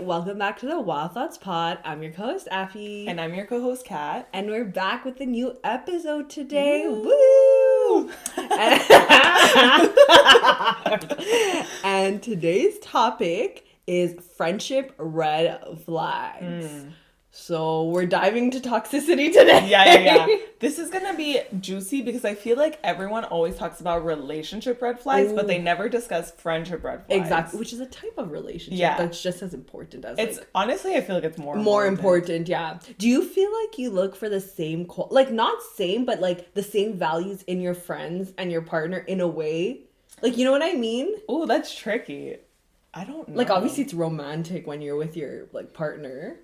welcome back to the Wild Thoughts Pod. I'm your co-host, Affy. And I'm your co-host, Kat. And we're back with a new episode today. Woo! Woo! And today's topic is friendship red flags. So we're diving into toxicity today. Yeah. This is going to be juicy because I feel like everyone always talks about relationship red flags, but they never discuss friendship red flags. Exactly, which is a type of relationship that's just as important as honestly, I feel like it's more important. Yeah. Do you feel like you look for the same not same, but like the same values in your friends and your partner in a way? Like, you know what I mean? Oh, that's tricky. I don't know. Like, obviously it's romantic when you're with your partner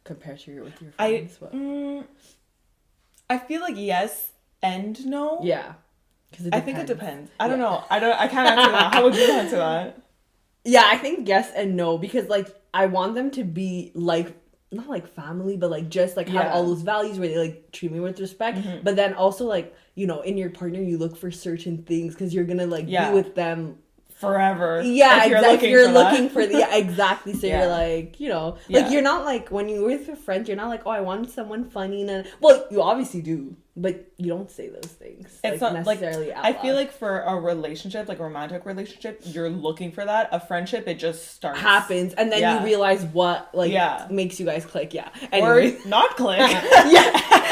compared to you're with your friends. I feel like yes and no. Yeah. I think it depends. I don't know. I can't answer that. How would you answer that? Yeah, I think yes and no, because like I want them to be like not like family, but like just like have all those values where they like treat me with respect. But then also like, you know, in your partner you look for certain things because you're gonna like be with them forever. Yeah, exactly. You're looking for exactly. So you're like, you know, like you're not like when you're with your friends, you're not like, oh, I want someone funny. And well, you obviously do, but you don't say those things. It's like, not necessarily like, I feel like for a relationship, like a romantic relationship, you're looking for that. A friendship, it just starts. Happens. And then you realize what makes you guys click. Yeah. Anyway. Or not click.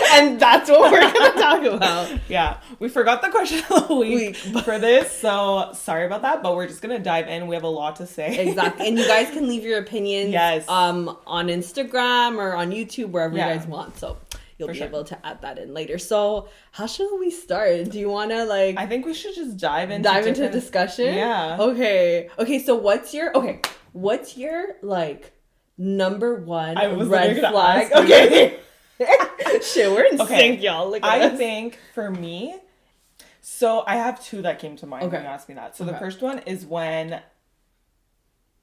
And that's what we're going to talk about. Yeah. We forgot the question of the week for this. So sorry about that, but we're just going to dive in. We have a lot to say. Exactly. And you guys can leave your opinions on Instagram or on YouTube, wherever you guys want. So you'll be able to add that in later. So how should we start? Do you want to I think we should just dive into discussion? Yeah. Okay. So what's your like number one red flag? Okay. Shit, we're in sync, y'all. Look at us. Think for me, so I have two that came to mind when you asked me that. So the first one is when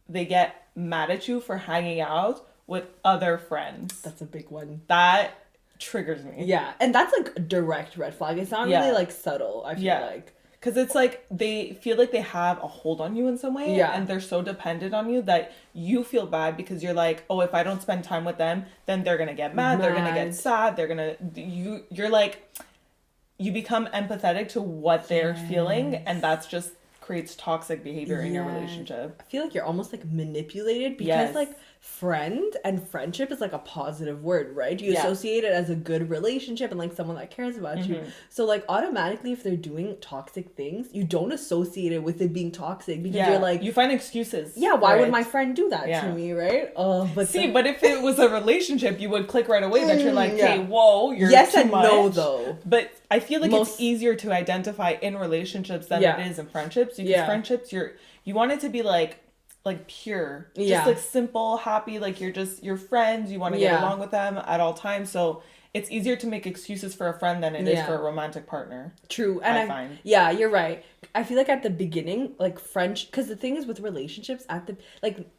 they get mad at you for hanging out with other friends. That's a big one. That triggers me. Yeah, and that's like a direct red flag. It's not really like subtle, I feel like. Because it's like they feel like they have a hold on you in some way. Yeah. And they're so dependent on you that you feel bad because you're like, oh, if I don't spend time with them, then they're going to get mad. They're going to get sad. They're going to... You're like... You become empathetic to what they're feeling. And that's just creates toxic behavior in your relationship. I feel like you're almost like manipulated because like friend and friendship is like a positive word, right? You associate it as a good relationship and like someone that cares about you. So like automatically if they're doing toxic things, you don't associate it with it being toxic because you're like... You find excuses. Yeah, why would my friend do that to me, right? But if it was a relationship, you would click right away that you're like, hey, whoa, you're yes too and much. no though. But I feel like it's easier to identify in relationships than it is in friendships. Because friendships, you want it to be like pure, just like simple, happy, like you're friends, you want to get along with them at all times. So it's easier to make excuses for a friend than it is for a romantic partner. True. And I find. Yeah, you're right. I feel like at the beginning, like because the thing is with relationships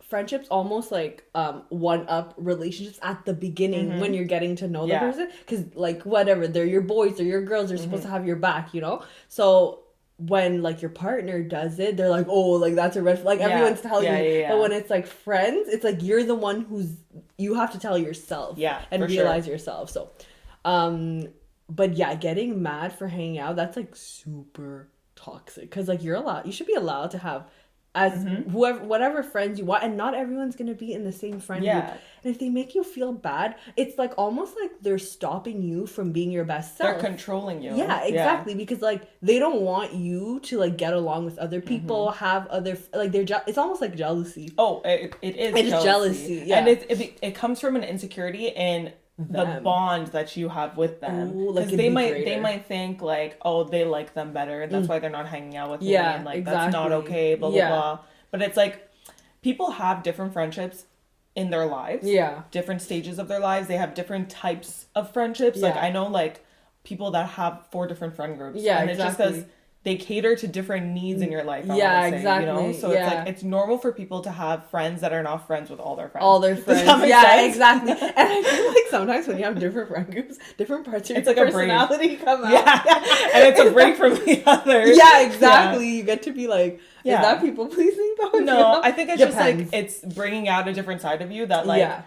friendships almost like one up relationships at the beginning when you're getting to know the person. Because like whatever, they're your boys, they're your girls, they're supposed to have your back, you know? So when like your partner does it, they're like, oh, like that's a red flag. Like everyone's telling you. But when it's like friends, it's like you're the one you have to tell yourself and realize yourself. So but getting mad for hanging out, that's like super toxic because like you should be allowed to have as whatever friends you want, and not everyone's gonna be in the same friend group. And if they make you feel bad, it's like almost like they're stopping you from being your best self. They're controlling you. Yeah, exactly. Because like they don't want you to like get along with other people, have other like it's almost like jealousy. Oh, it is. It's jealousy. Yeah, and it comes from an insecurity in the bond that you have with them. Because they might think like, oh, they like them better and that's why they're not hanging out with me, and like that's not okay, blah blah blah. But it's like people have different friendships in their lives, different stages of their lives. They have different types of friendships. Like I know like people that have 4 different friend groups, and it's just because they cater to different needs in your life. Exactly. You know, so it's like it's normal for people to have friends that are not friends with all their friends. All their friends. Yeah, exactly. And I feel like sometimes when you have different friend groups, different parts of your personality come out. Yeah, and it's a break from the others. Yeah, exactly. You get to be like, is that people pleasing though? No, I think it's just like it's bringing out a different side of you that like.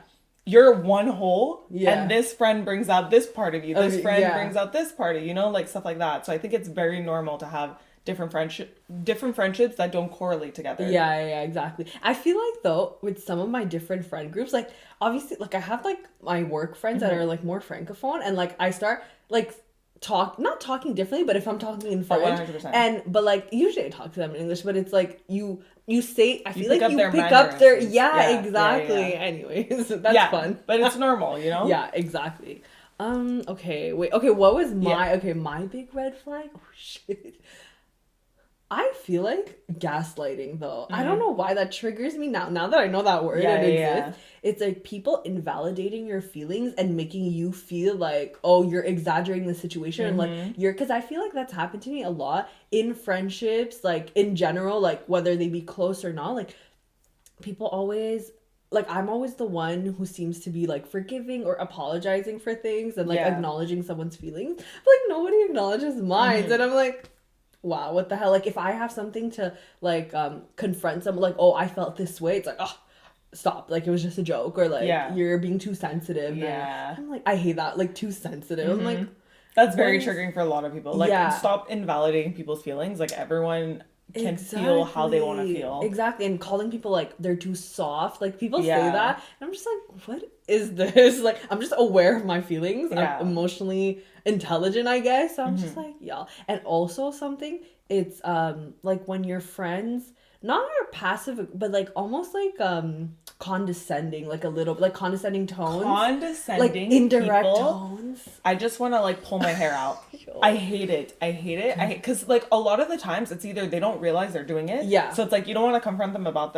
You're one whole, and this friend brings out this part of you. This friend brings out this part of you, you know, like stuff like that. So I think it's very normal to have different friendships that don't correlate together. Yeah, exactly. I feel like though with some of my different friend groups, like obviously, like I have like my work friends that are like more francophone, and like I start like not talking differently, but if I'm talking in French, 100%. But like usually I talk to them in English, but it's like you say, I feel like you pick up their exactly. Yeah. Anyways, that's fun, but it's normal, you know. Yeah, exactly. Okay, wait. Okay, what was my big red flag? Oh shit. I feel like gaslighting though. I don't know why that triggers me now. Now that I know that word exists, it's like people invalidating your feelings and making you feel like, oh, you're exaggerating the situation and like because I feel like that's happened to me a lot in friendships, like in general, like whether they be close or not. Like people always like I'm always the one who seems to be like forgiving or apologizing for things and like acknowledging someone's feelings, but like nobody acknowledges mine, and I'm like, wow, what the hell? Like, if I have something to, like, confront someone, like, oh, I felt this way, it's like, oh, stop. Like, it was just a joke. Or, like, you're being too sensitive. Yeah. I'm like, I hate that. Like, too sensitive. I'm like... That's very triggering for a lot of people. Like, stop invalidating people's feelings. Like, everyone can feel how they want to feel. Exactly. And calling people, like, they're too soft. Like, people say that. And I'm just like, what is this? Like, I'm just aware of my feelings. I'm emotionally... intelligent, I guess. So I'm just like, y'all. And also something, it's like when your friends not are passive, but like almost like condescending, like a little like condescending tones, like indirect tones. I just want to like pull my hair out. I hate it because like a lot of the times it's either they don't realize they're doing it, so it's like you don't want to confront them about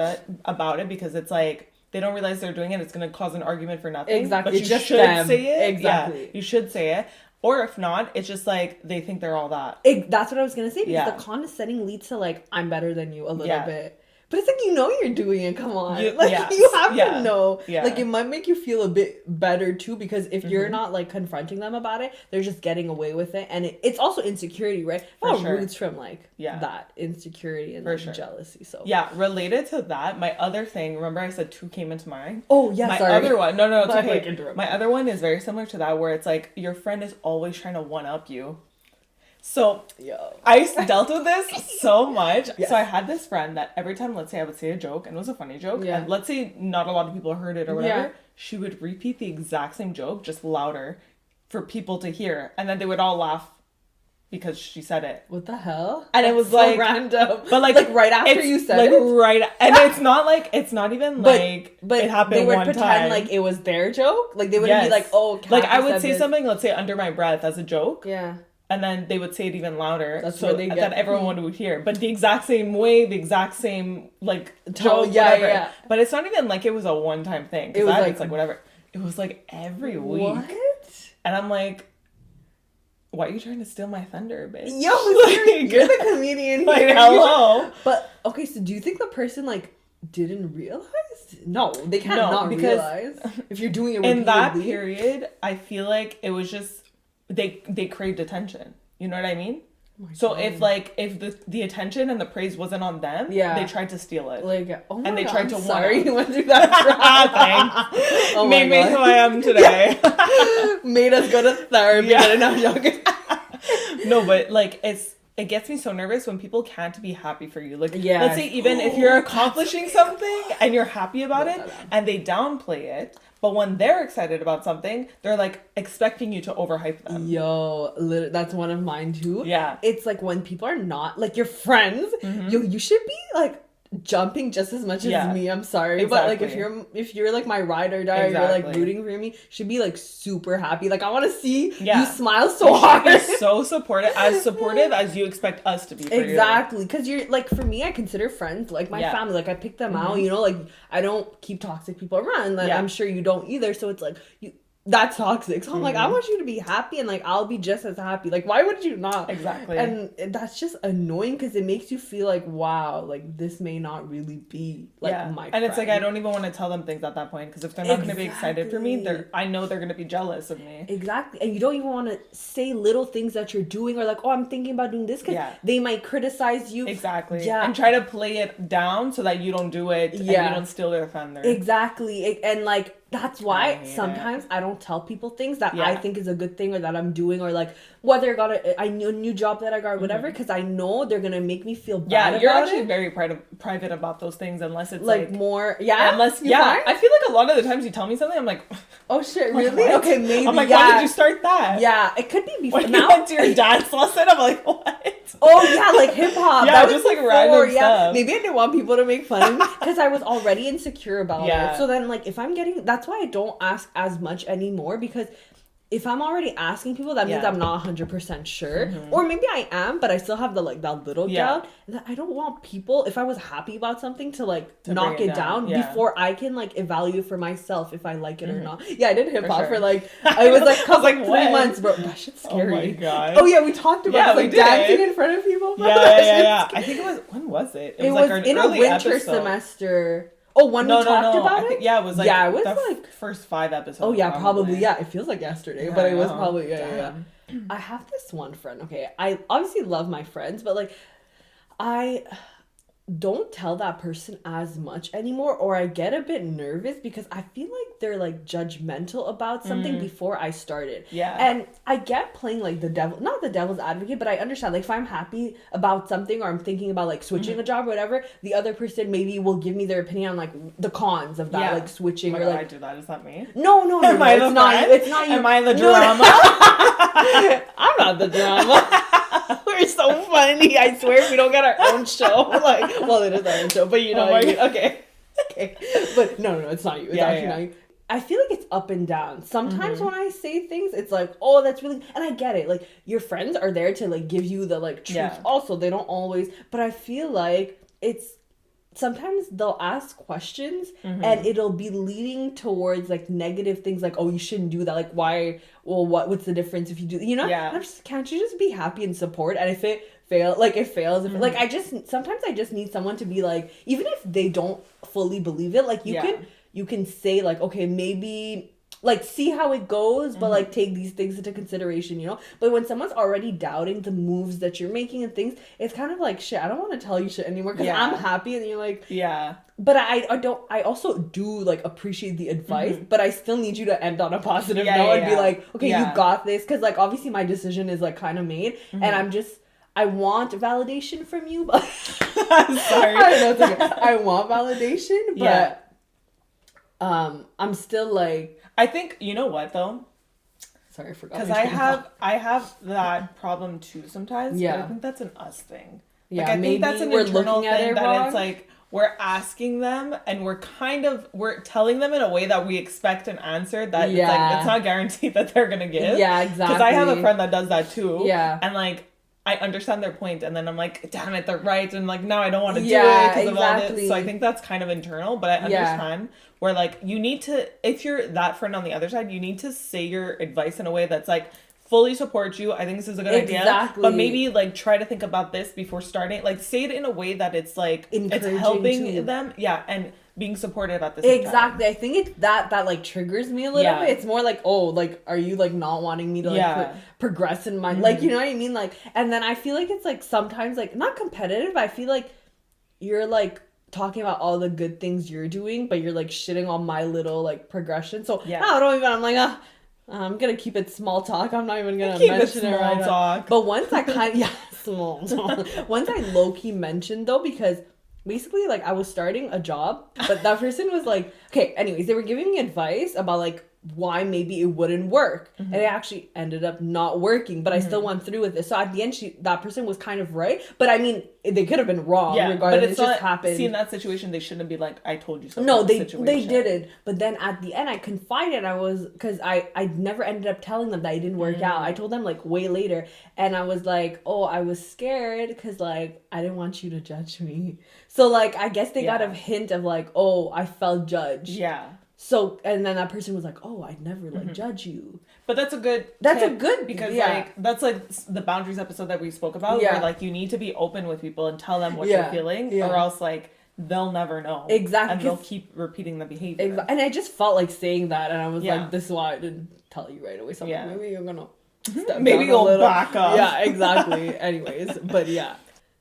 it because it's like they don't realize they're doing it. It's going to cause an argument for nothing. Exactly. But you just should them. say it. Exactly. You should say it. Or if not, it's just like they think they're all that. That's what I was going to say. Because the condescending leads to like, I'm better than you a little bit. But it's like, you know you're doing it. Come on. You have to know. Yeah. Like, it might make you feel a bit better, too. Because if you're not, like, confronting them about it, they're just getting away with it. And it's also insecurity, right? Roots from, like, that insecurity and like, jealousy. So yeah, related to that, my other thing, remember I said two came into mind? Oh, yeah, my other one. No, it's okay. My other one is very similar to that, where it's like, your friend is always trying to one-up you. So, I dealt with this so much. Yes. So I had this friend that every time, let's say I would say a joke, and it was a funny joke, and let's say not a lot of people heard it or whatever, she would repeat the exact same joke, just louder, for people to hear. And then they would all laugh because she said it. What the hell? And it was like... so random. But like right after you said like, it? Right... And it's not like... It's not even like... But it happened one time. They would pretend like it was their joke? Like they wouldn't be like, oh, Kathy like I would say something, let's say under my breath as a joke. Yeah. And then they would say it even louder, so that everyone would hear. But the exact same way, the exact same, like, joke, whatever. Yeah. But it's not even like it was a one-time thing. It was like whatever. It was like every week. What? And I'm like, why are you trying to steal my thunder, bitch? Yo, you're the comedian like, here. Hello. But, okay, so do you think the person, like, didn't realize? No, they can't not realize. If you're doing it repeatedly. In that period, I feel like it was just... They craved attention. You know what I mean? Oh so God. if the attention and the praise wasn't on them, they tried to steal it. Like, oh my and they God, tried to sorry you went through that. Thanks. Oh made me who I am today. Made us go to therapy. Yeah. No, joking. No, but like it gets me so nervous when people can't be happy for you. Like, let's say even if you're accomplishing something and you're happy about it, and they downplay it. But when they're excited about something, they're like expecting you to overhype them. Yo, that's one of mine too. Yeah. It's like when people are not like your friends, you should be like jumping just as much as me. I'm sorry. Exactly. But like if you're like my ride or die, or you're like rooting for me, should be like super happy. Like I want to see you smile so hard. You're so supportive as you expect us to be for exactly. Because you're like, for me, I consider friends like my family. Like I pick them out, you know, like I don't keep toxic people around. Like I'm sure you don't either. So it's like that's toxic. So I'm like, I want you to be happy, and like I'll be just as happy. Like, why would you not? Exactly. And that's just annoying because it makes you feel like, wow, like this may not really be like my friend. And it's like I don't even want to tell them things at that point because if they're not going to be excited for me, I know they're going to be jealous of me. Exactly. And you don't even want to say little things that you're doing or like, oh, I'm thinking about doing this because they might criticize you. Exactly. Yeah. And try to play it down so that you don't do it and you don't steal their thunder. Exactly. And like, that's why sometimes I don't tell people things that I think is a good thing or that I'm doing or like whether I got a new job that I got or whatever because I know they're gonna make me feel bad about you're actually very private about those things unless it's like more unless I feel like a lot of the times you tell me something I'm like oh shit really okay maybe I'm like why did you start that it could be before when you went to your dad's lesson I'm like what oh yeah like hip-hop that was just like random stuff maybe I didn't want people to make fun of me because I was already insecure about it so then like if I'm getting that's why I don't ask as much anymore because if I'm already asking people, that means I'm not 100% sure. Or maybe I am, but I still have the like that little doubt. And I don't want people, if I was happy about something, to like knock it down before I can like evaluate for myself if I like it or not. Yeah, I did hip hop for like, I was like, like 3 months, bro. That shit's scary. Oh my god. Oh yeah, we talked about like dancing in front of people. Yeah. I think it was, when was it? It was like in a winter semester. Oh, we talked about it? It was like it was like first 5 episodes. Oh yeah, probably. Yeah, it feels like yesterday, but it was probably I have this one friend. Okay, I obviously love my friends, but like I don't tell that person as much anymore, or I get a bit nervous because I feel like they're like judgmental about something before I started. Yeah. And I get playing like not the devil's advocate, but I understand like if I'm happy about something or I'm thinking about like switching a job or whatever, the other person maybe will give me their opinion on like the cons of that, like switching or like. I do that. Is that me? No, it's not you. It's not you. Am I the drama? I'm not the drama. We're so funny. I swear if we don't get our own show. Like, well, it is our own show, but you know what I mean. Okay. But no, it's not you. It's actually not you. I feel like it's up and down. Sometimes when I say things, it's like, oh, that's really... And I get it. Like, your friends are there to, like, give you the, like, truth. Yeah. Also, they don't always... But I feel like it's... Sometimes they'll ask questions and it'll be leading towards like negative things like, oh, you shouldn't do that. Like, why? Well, what's the difference if you do, you know? Yeah. I'm just, can't you just be happy and support? And if it fails, like sometimes I just need someone to be like, even if they don't fully believe it, like you can say like, okay, maybe like see how it goes, but like take these things into consideration, you know? But when someone's already doubting the moves that you're making and things, it's kind of like, shit, I don't want to tell you shit anymore because I'm happy and you're like, but I also do like appreciate the advice, but I still need you to end on a positive note and be like, okay, you got this, because like obviously my decision is like kind of made and I want validation from you, but I'm sorry. I want validation, but I'm still like, I think, you know what though? Sorry, I forgot. Because I have that problem too sometimes. Yeah. But I think that's an us thing. Yeah, like, I think that's an internal thing that wrong. It's like we're asking them and we're telling them in a way that we expect an answer that it's like it's not guaranteed that they're gonna give. Yeah, exactly. Because I have a friend that does that too. Yeah. And like I understand their point, and then I'm like, damn it, they're right, and like now I don't want to do it because of all this. So I think that's kind of internal, but I understand where like you need to, if you're that friend on the other side, you need to say your advice in a way that's like fully support you. I think this is a good idea, but maybe like try to think about this before starting. Like say it in a way that it's like it's helping them, and being supportive at the same time. I think it's that like triggers me a little bit. It's more like, oh, like are you like not wanting me to like progress in my like, you know what I mean? Like, and then I feel like it's like sometimes like not competitive. I feel like you're like talking about all the good things you're doing, but you're like shitting on my little like progression. So I'm like, I'm gonna keep it small talk. I'm not even gonna mention it right now. But once I kind of small once I low key mentioned though, because basically like I was starting a job, but that person was like, okay, anyways, they were giving me advice about like why maybe it wouldn't work, and it actually ended up not working, but I still went through with it. So at the end that person was kind of right, but I mean they could have been wrong regardless. But it just happened. See, in that situation they shouldn't be like, I told you so. No, they didn't. But then at the end I confided, because I never ended up telling them that it didn't work out. I told them like way later, and I was like, oh, I was scared because like I didn't want you to judge me. So like I guess they got a hint of like, oh, I felt judged. So, and then that person was like, oh, I'd never like judge you. But that's a good because like that's like the boundaries episode that we spoke about where like you need to be open with people and tell them what you're feeling or else like they'll never know. Exactly. And they'll keep repeating the behavior. And I just felt like saying that and I was like, this is why I didn't tell you right away. So maybe you're gonna maybe you'll back up. Yeah, exactly. Anyways, but yeah.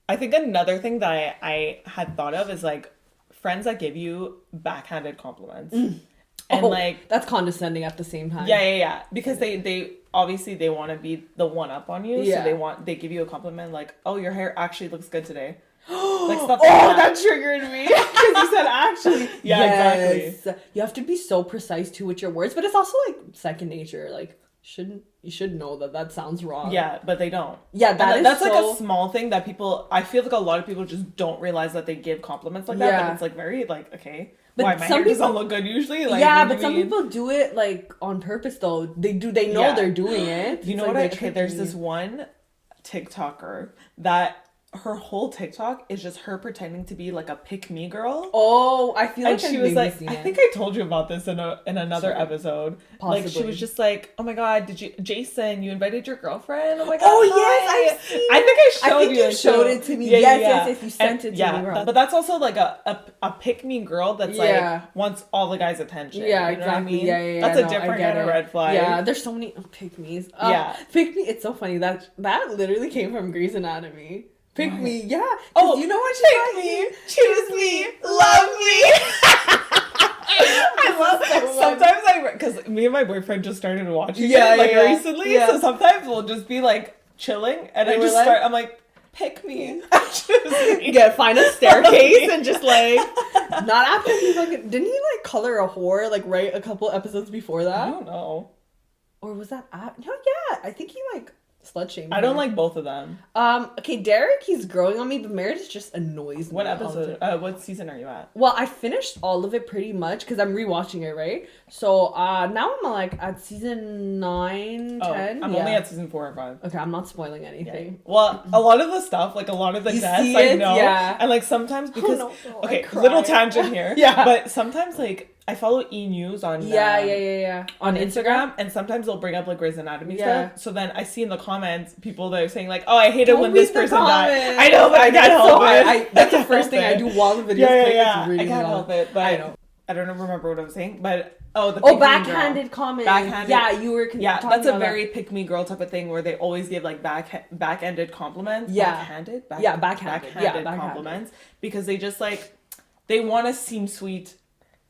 I think another thing that I had thought of is like friends that give you backhanded compliments. And like that's condescending at the same time. Yeah. Because they obviously they want to be the one up on you. Yeah. So they give you a compliment like, oh, your hair actually looks good today. Like stuff like that triggered me. Because you said actually. Yeah, exactly. You have to be so precise too with your words, but it's also like second nature. Like you should know that sounds wrong. Yeah, but they don't. Yeah, that's like a small thing that I feel like a lot of people just don't realize that they give compliments like that. But it's like very like, okay. But why, my hair doesn't look good usually? Like, but some people do it like on purpose though. They know they're doing it. You know what there's this one TikToker that her whole TikTok is just her pretending to be like a pick-me girl. Oh, I feel like she was like, I think I told you about this in another episode. Possibly. Like she was just like, oh my god, Jason, you invited your girlfriend? Oh my god. Oh yes, I've seen it. I think I showed you. You showed it to me. Yes, you sent it to me. But that's also like a pick-me girl that's like wants all the guys' attention. Yeah, you know exactly. What I mean? Yeah. That's a different kind of red flag. Yeah, there's so many pick-me's. Pick-me. It's so funny that literally came from Grey's Anatomy. Pick me, yeah. Oh, you know what? Pick me, choose me, love me. I love that. Sometimes because me and my boyfriend just started watching it recently. Yeah. So sometimes we'll just be like chilling, and I just start. I'm like, pick me, choose me. Find a staircase and just like. Not after he didn't he like color a whore like right a couple episodes before that? I don't know. Or was that no? Yeah, I think he like. Slut shaming. I don't like both of them. Okay, Derek, he's growing on me, but Meredith just annoys me. What episode? What season are you at? Well, I finished all of it pretty much because I'm rewatching it, right? So now I'm like at season 9, 10. I'm only at season 4 or 5. Okay, I'm not spoiling anything. Yeah. Well, a lot of the stuff, like a lot of the deaths, I know. Yeah. And like sometimes because okay, little tangent here. Yeah. But sometimes like I follow E-News on on Instagram, and sometimes they'll bring up like Grey's Anatomy stuff. So then I see in the comments people that are saying like, "Oh, I hate it when this person died." I know, but I can't help it. That's the first thing I do while the video's playing. I can't help it, but I don't remember what I was saying. But backhanded comment. Yeah, you were. That's a very pick me girl type of thing where they always give like back-ended compliments. Backhanded compliments because they just like they want to seem sweet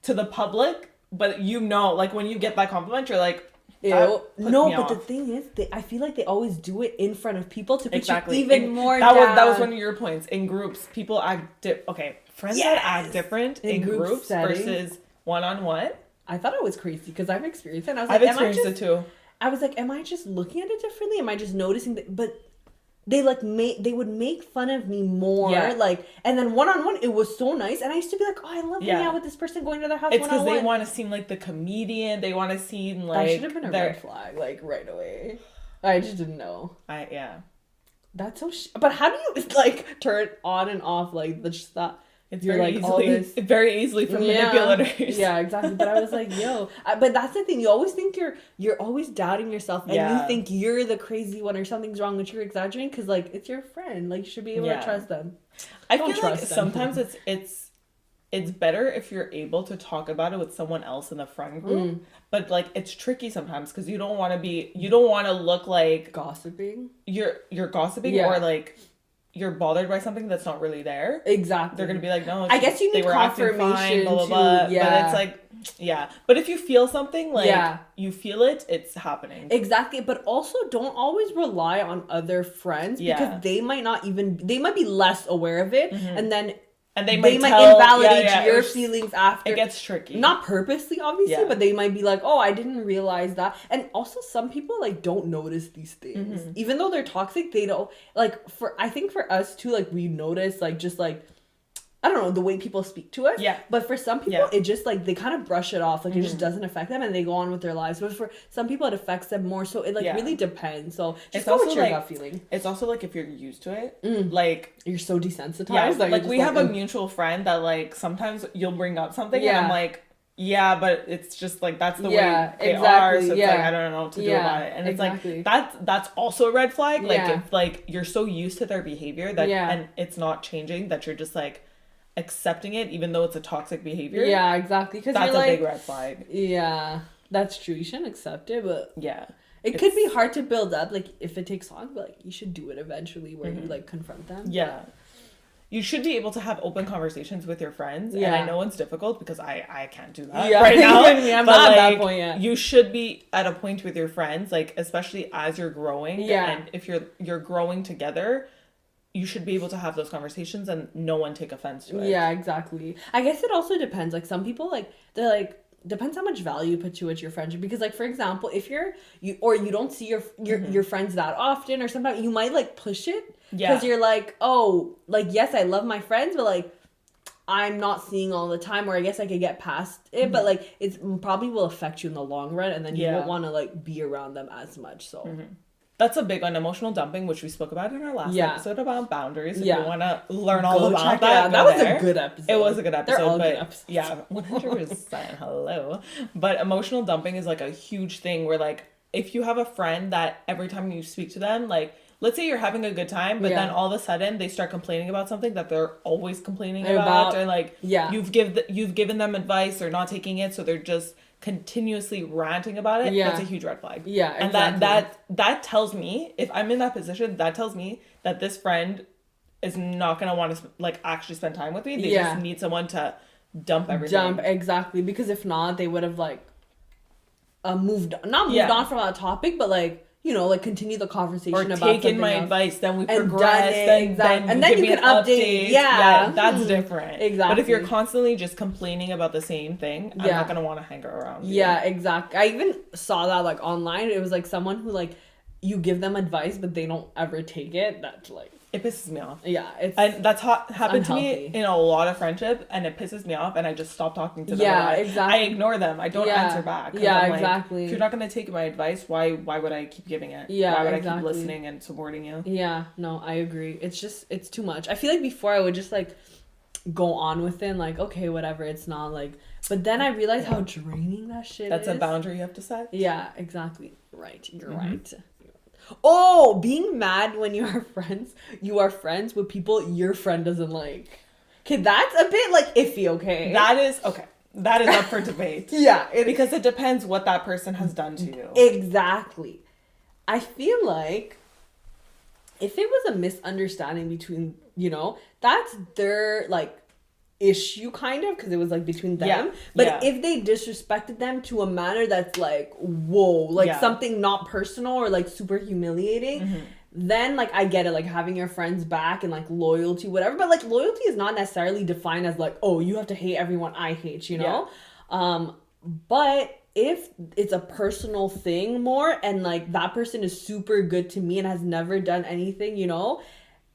to the public, but like when you get that compliment, you're like, ew. No, but the thing is, I feel like they always do it in front of people to put you even more down. That was one of your points. In groups, people act friends that act different in groups versus one-on-one. I thought it was crazy because I've experienced it. And I was I've experienced it too. I was like, am I just looking at it differently? Am I just noticing that? But they like they would make fun of me more, like, and then one-on-one it was so nice, and I used to be like, oh, I love hanging out with this person, going to their house. It's because they want to seem like the comedian. They want to seem like that should have been a red flag, like right away. I just didn't know. That's so. But how do you like turn on and off like just that? It's very easily from manipulators. Yeah, exactly. But I was like, yo. But that's the thing. You always think you're always doubting yourself, and you think you're the crazy one or something's wrong, but you're exaggerating because like it's your friend. Like you should be able to trust them. I feel like sometimes it's better if you're able to talk about it with someone else in the friend group. But like it's tricky sometimes because you don't want to look like gossiping. You're gossiping or like. You're bothered by something that's not really there. Exactly. They're going to be like, no, I guess you need confirmation fine, blah, blah, blah. But it's like, But if you feel something, like, you feel it, it's happening. Exactly. But also don't always rely on other friends because they might be less aware of it. And then they might invalidate your feelings after. It gets tricky. Not purposely, obviously, but they might be like, oh, I didn't realize that. And also some people like don't notice these things. Even though they're toxic, they don't like I think for us too, like we notice like just like I don't know, the way people speak to us. Yeah. But for some people, it just like they kind of brush it off. Like it just doesn't affect them and they go on with their lives. But for some people, it affects them more. So it like really depends. So just go with your gut feeling. It's also like if you're used to it, like you're so desensitized. Yeah, like we have a mutual friend that like sometimes you'll bring up something and I'm like, Yeah, but it's just like that's the way they are. So it's like I don't know what to do about it, and it's like that's also a red flag. Like if like you're so used to their behavior that and it's not changing, that you're just like accepting it even though it's a toxic behavior. Yeah, exactly. Because that's a big red flag. Yeah, that's true. You shouldn't accept it, but it could be hard to build up. Like if it takes long, but like you should do it eventually, where you like confront them. Yeah. You should be able to have open conversations with your friends. And I know it's difficult because I can't do that right now. I'm not at that point yet. You should be at a point with your friends, like especially as you're growing. And if you're growing together, you should be able to have those conversations and no one take offense to it. Yeah, exactly. I guess it also depends. Like some people they're like, depends how much value you put towards your friendship, because like for example, if you don't see your friends that often or sometimes you might like push it because you're like, oh, like yes, I love my friends, but like I'm not seeing all the time, or I guess I could get past it, but like it's probably will affect you in the long run, and then you won't want to like be around them as much. So that's a big one. Emotional dumping, which we spoke about in our last episode about boundaries. If you want to learn all about that, that was a good episode. It was a good episode. They're all good episodes. Yeah, 100%. Hello. But emotional dumping is like a huge thing where like if you have a friend that every time you speak to them, like let's say you're having a good time, but then all of a sudden they start complaining about something that they're always complaining about, or like you've given them advice, they're not taking it, so they're just continuously ranting about it. That's a huge red flag. And that tells me, if I'm in that position, that tells me that this friend is not gonna want to like actually spend time with me. They just need someone to dump everything. Exactly, because if not, they would have like moved on from that topic, but like, you know, like continue the conversation or about taken my advice, then we progress, then you can update. That's different. Exactly. But if you're constantly just complaining about the same thing, I'm not gonna want to hang around you. Yeah, exactly. I even saw that like online. It was like someone who like you give them advice but they don't ever take it. That's like, it pisses me off. Yeah, and that's happened to me in a lot of friendship, and it pisses me off, and I just stop talking to them. Yeah, exactly. I ignore them. I don't answer back. Yeah, exactly. Like, if you're not gonna take my advice, why would I keep giving it? Yeah, why would I keep listening and supporting you? Yeah, no, I agree. It's too much. I feel like before I would just like go on with it, like okay, whatever. It's not like, but then I realized how draining that shit is. That's a boundary you have to set. Yeah, exactly. Right, you're right. Oh, being mad when you are friends with people your friend doesn't like. Okay, that's a bit like iffy, okay? That is up for debate. Because it depends what that person has done to you. Exactly. I feel like if it was a misunderstanding between, you know, that's their like issue kind of, because it was like between them, but if they disrespected them to a manner that's like whoa, like something not personal or like super humiliating, then like I get it, like having your friends back and like loyalty, whatever, but like loyalty is not necessarily defined as like, oh, you have to hate everyone I hate, you know. But if it's a personal thing more, and like that person is super good to me and has never done anything, you know,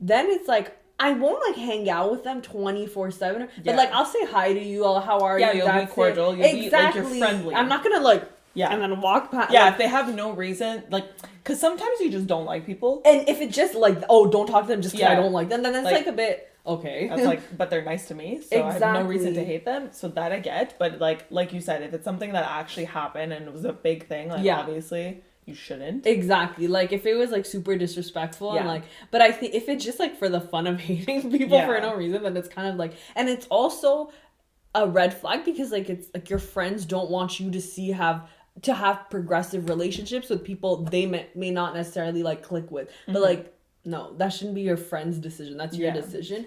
then it's like I won't like hang out with them 24/7, but like I'll say hi to you, how are you? Yeah, you'll be cordial. You'll be like, you're friendly. I'm not gonna like and then walk past. Yeah, if they have no reason, like, because sometimes you just don't like people, and if it's just like, oh, don't talk to them just because I don't like them, then it's like a bit okay. That's like, but they're nice to me, so I have no reason to hate them. So that I get, but like you said, if it's something that actually happened and it was a big thing, like obviously. You shouldn't. Exactly. Like, if it was, like, super disrespectful and, like... But I think if it's just, like, for the fun of hating people for no reason, then it's kind of, like... And it's also a red flag because, like, it's, like, your friends don't want you to have progressive relationships with people they may not necessarily, like, click with. But, like, no, that shouldn't be your friend's decision. That's your decision.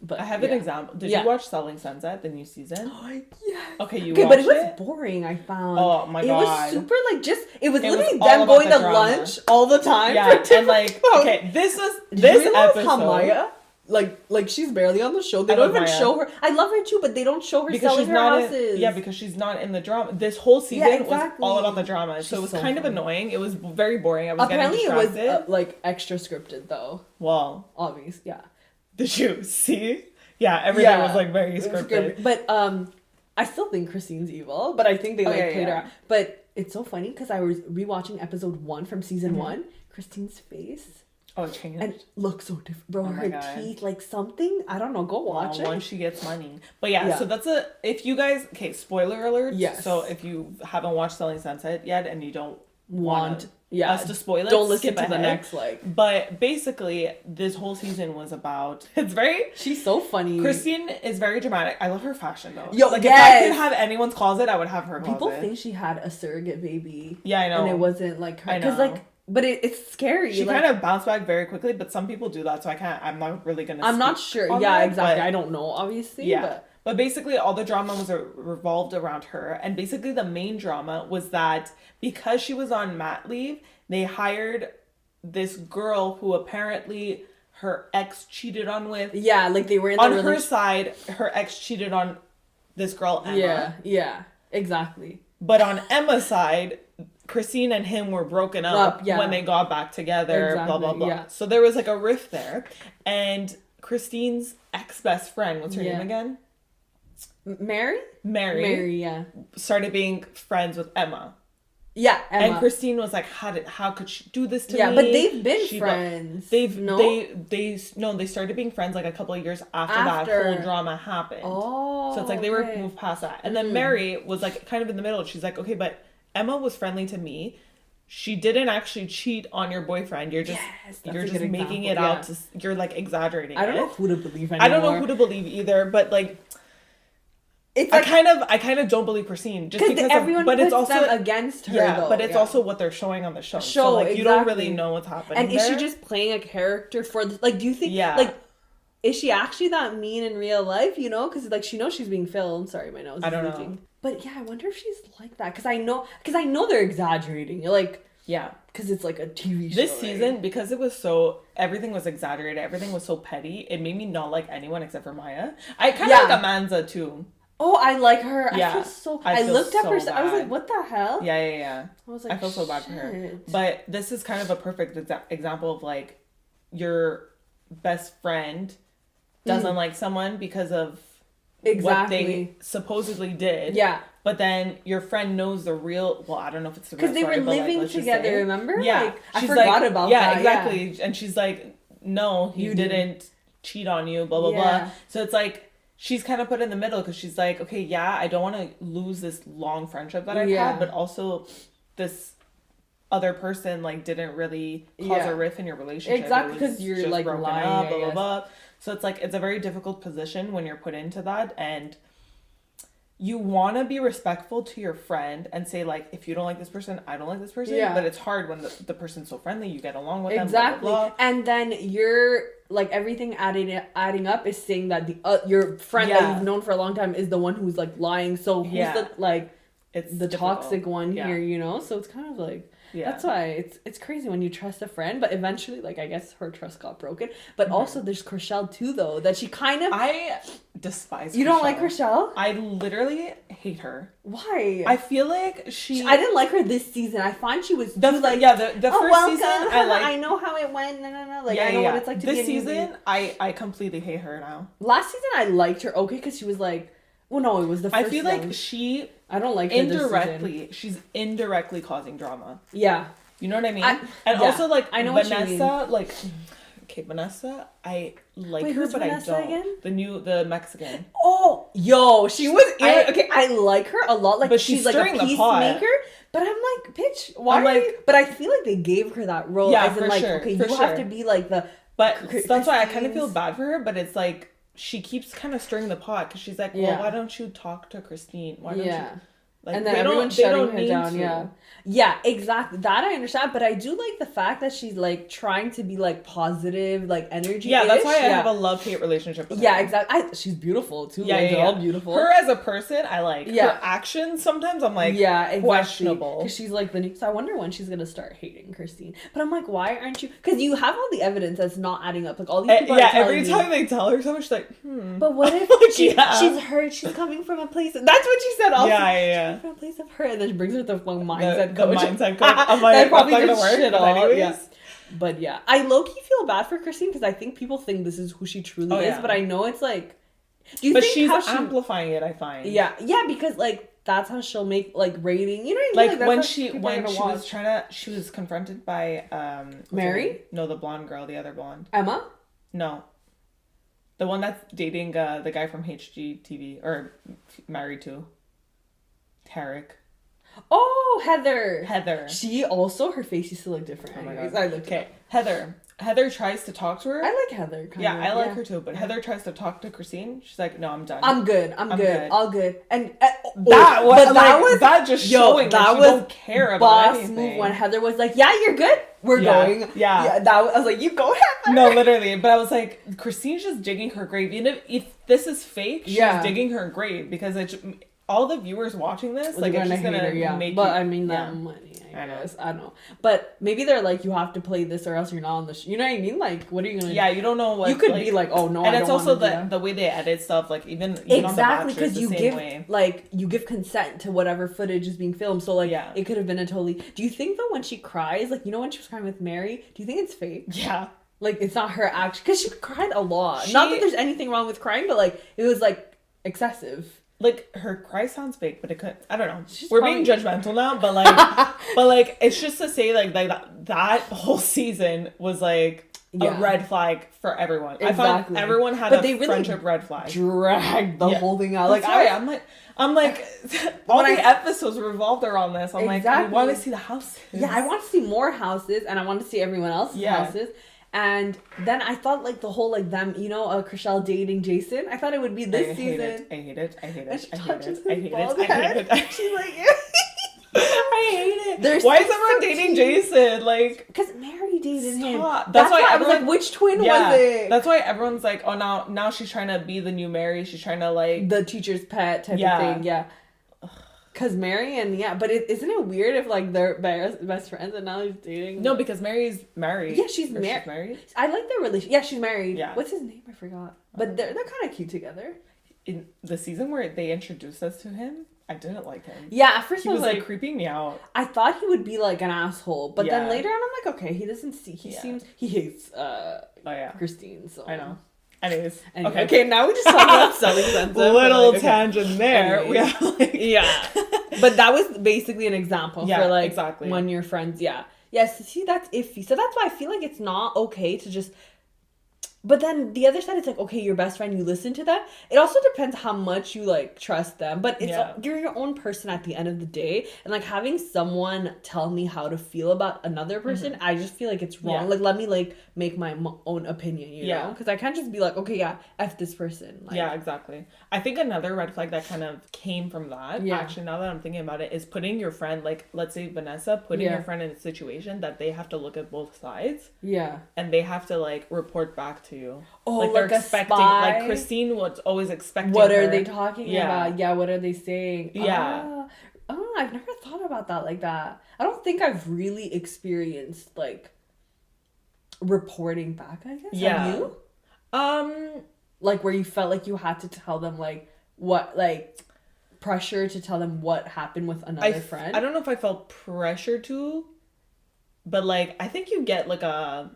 But I have an example. Did you watch Selling Sunset, the new season? Oh, yes. Okay, but it was boring, I found. Oh my god. It was super, like, it was literally them going to lunch all the time. Yeah, and like, okay, this episode. How Maya, like she's barely on the show. They don't even show her. I love her too, but they don't show her selling her houses. Because she's not in the drama. This whole season was all about the drama. So it was kind of annoying. It was very boring. I was getting distracted. Apparently it was, like, extra scripted, though. Well. Obvious, yeah. Did you see? Yeah, everything was like very scripted. But I still think Christine's evil, but I think they played her out. But it's so funny because I was rewatching episode 1 from season 1. Christine's face. Oh, it changed. And looks so different, bro. Her teeth, like something. I don't know. Go watch it. Once she gets money. But yeah, so that's if you guys, okay, spoiler alert. Yes. So if you haven't watched Selling Sunset yet and you don't want us to spoil it, don't listen to the next, like. But basically, this whole season was about, she's so funny. Christine is very dramatic. I love her fashion though. Yo, like, if I could have anyone's closet, I would have her closet. People think she had a surrogate baby. Yeah, I know. And it wasn't like her. Because like, but it's scary. She kind of bounced back very quickly, but some people do that, so I'm not really going to I'm not sure. Yeah, exactly. I don't know, obviously. Yeah. But basically, all the drama was revolved around her. And basically, the main drama was that because she was on mat leave, they hired this girl who apparently her ex cheated on with. Yeah, like they were in the on her side, her ex cheated on this girl, Emma. Yeah, exactly. But on Emma's side, Christine and him were broken up when they got back together, blah, blah, blah. Yeah. So there was like a rift there. And Christine's ex-best friend, what's her name again? Mary, yeah. Started being friends with Emma. Yeah, Emma. And Christine was like, how could she do this to me? Yeah, but they've been friends. They started being friends like a couple of years after that whole drama happened. Oh. So it's like they were moved past that. And then Mary was like kind of in the middle. She's like, okay, but Emma was friendly to me. She didn't actually cheat on your boyfriend. You're just making it out to, you're like exaggerating. I don't know who to believe anymore. I don't know who to believe either, but like it's like, I kind of don't believe Christine just because everyone puts it's also them against her. Yeah, but it's also what they're showing on the show. So like you don't really know what's happening. And is she just playing a character for like? Do you think like is she actually that mean in real life? You know, because like she knows she's being filmed. Sorry, my nose. I don't know. But yeah, I wonder if she's like that because I know they're exaggerating. You're like. Yeah. Because it's like a TV show. This season, because it was everything was exaggerated, everything was so petty, it made me not like anyone except for Maya. I kind of like Amanza too. Oh, I like her. Yeah. I looked at her, I was like, what the hell? Yeah. I was like, I feel so bad for her. But this is kind of a perfect example of like your best friend doesn't like someone because of what they supposedly did. Yeah. But then your friend knows the real. Well, I don't know if it's the real story. Because they were living together, remember? Yeah. Like, I forgot about that. Yeah, exactly. Yeah. And she's like, no, he didn't cheat on you, blah, blah, blah. So it's like, she's kind of put in the middle because she's like, okay, yeah, I don't want to lose this long friendship that I've had, but also this other person like didn't really cause a rift in your relationship. Exactly, because you're like broken lying, up, blah, blah, blah. So it's like, it's a very difficult position when you're put into that. And you want to be respectful to your friend and say like, if you don't like this person, I don't like this person. Yeah. But it's hard when the person's so friendly, you get along with them. Exactly. Blah, blah, blah. And then you're like, everything adding up is saying that your friend that you've known for a long time is the one who's like lying. So who's the like, it's the difficult. Toxic one here, you know? So it's kind of like, that's why it's crazy when you trust a friend, but eventually, like, I guess her trust got broken. But also there's Chriselle too, though, that she kind of... I despise You Chriselle. Don't like Chriselle? I literally hate her. Why? I feel like I didn't like her this season. I find she was the first season, I know how it went. No. Like, I know what it's like to this be season, I completely hate her now. Last season, I liked her, because she was like... Well, no, it was the first I feel like she... I don't like her indirectly. She's indirectly causing drama. Yeah. You know what I mean? Also, like, I know Vanessa, like... Okay, Vanessa, I like her, but Vanessa I don't. Again? The Mexican. Oh, yo, she was... I like her a lot. Like, but she's like a peacemaker. But I'm like, bitch, why are you... But I feel like they gave her that role. Yeah, as in, like, okay, you have to be like the... But that's why I kind of feel bad for her, but it's like... She keeps kind of stirring the pot because she's like, well, why don't you talk to Christine? Why don't you? Like, and then everyone's shutting her down. Yeah, exactly. That I understand, but I do like the fact that she's like trying to be like positive, like energy. Yeah, that's why I have a love-hate relationship with her. Yeah, exactly. She's beautiful too. Yeah, they're all beautiful. Her as a person, I like. Yeah. Her actions sometimes I'm like, exactly. Questionable. Because she's like the new. So I wonder when she's gonna start hating Christine. But I'm like, why aren't you? Because you have all the evidence that's not adding up. Like all these people. Yeah, every time they tell her something, she's like, But what if she's hurt? She's coming from a place. That's what she said. Also. Yeah. From a place of hurt, and then she brings her to the mindset coach. The mindset coach. I'm like, that probably didn't work. Shit all. Yeah. But yeah, I low-key feel bad for Christine because I think people think this is who she truly is, but I know it's like. But she's amplifying it, I find. Yeah, because like that's how she'll make like rating. You know what I mean? Like when she was confronted by Mary? No, the blonde girl, the other blonde. Emma? No. The one that's dating the guy from HGTV or married to. Tarek. Oh, Heather. She also, her face used to look different. Oh my God. Okay. Heather tries to talk to her. I like Heather. I like her too. But Heather tries to talk to Christine. She's like, "No, I'm done. I'm good. All good." And that just showing that she don't care about anything. Move when Heather was like, "Yeah, you're good. We're going." Yeah. I was like, "You go, Heather." No, literally. But I was like, Christine's just digging her grave. Even if this is fake, she's digging her grave because all the viewers watching this, like, it's just gonna make. But I mean, that money. I guess. I don't know. But maybe they're like, you have to play this or else you're not on the show. You know what I mean? Like, what are you gonna do? Yeah, you don't know what... You could be like, oh, no, and it's also the way they edit stuff, like, even exactly, because you give consent to whatever footage is being filmed. So, like, it could have been a totally... Do you think, though, when she cries, like, you know when she was crying with Mary, do you think it's fake? Yeah. Like, it's not her action. Because she cried a lot. Not that there's anything wrong with crying, but, like, it was, like, excessive. Like, her cry sounds fake, but it could... I don't know. We're being judgmental now, but, like... it's just to say, like that whole season was, like, a red flag for everyone. Exactly. I found everyone had a friendship red flag. Dragged the whole thing out. Like, I'm like, all the episodes revolved around this. I'm like, I want to see the houses. Yeah, I want to see more houses, and I want to see everyone else's houses. And then I thought, like, the whole, like, them, you know, Chriselle dating Jason. I thought it would be this season. I hate it. She's like, I hate it. Why is everyone dating Jason? Like, because Mary dated him. That's why I was like, which twin was it? That's why everyone's like, oh, now she's trying to be the new Mary. She's trying to, like, the teacher's pet type of thing. Yeah. Because Mary but isn't it weird if, like, they're best friends and now he's dating? No, because Mary's married. Yeah, she's married. I like their relationship. Yeah, she's married. Yeah. What's his name? I forgot. But they're kind of cute together. In the season where they introduced us to him, I didn't like him. Yeah, at first he was like creeping me out. I thought he would be like an asshole, but then later on I'm like, okay, he doesn't see. He hates Christine. So I know. Anyways. Okay, now we just talk about selling sense. Little tangent there. We have but that was basically an example for like exactly when you're friends. Yes, see, that's iffy. So that's why I feel like it's not okay to just. But then the other side, it's like, okay, your best friend, you listen to them. It also depends how much you, like, trust them. But it's you're your own person at the end of the day. And, like, having someone tell me how to feel about another person, I just feel like it's wrong. Like, let me, like, make my own opinion, you know? Because I can't just be like, okay, F this person. Like, yeah, exactly. I think another red flag that kind of came from that, actually, now that I'm thinking about it, is putting your friend, like, let's say Vanessa, putting your friend in a situation that they have to look at both sides. Yeah. And they have to, like, report back to you. Oh, like they're expecting, like Christine was always expecting. What are they talking about? Yeah, what are they saying? Yeah. I've never thought about that like that. I don't think I've really experienced like reporting back, I guess. Yeah. Have you? Like where you felt like you had to tell them like what, like pressure to tell them what happened with another friend. I don't know if I felt pressure to. But, like, I think you get, like, a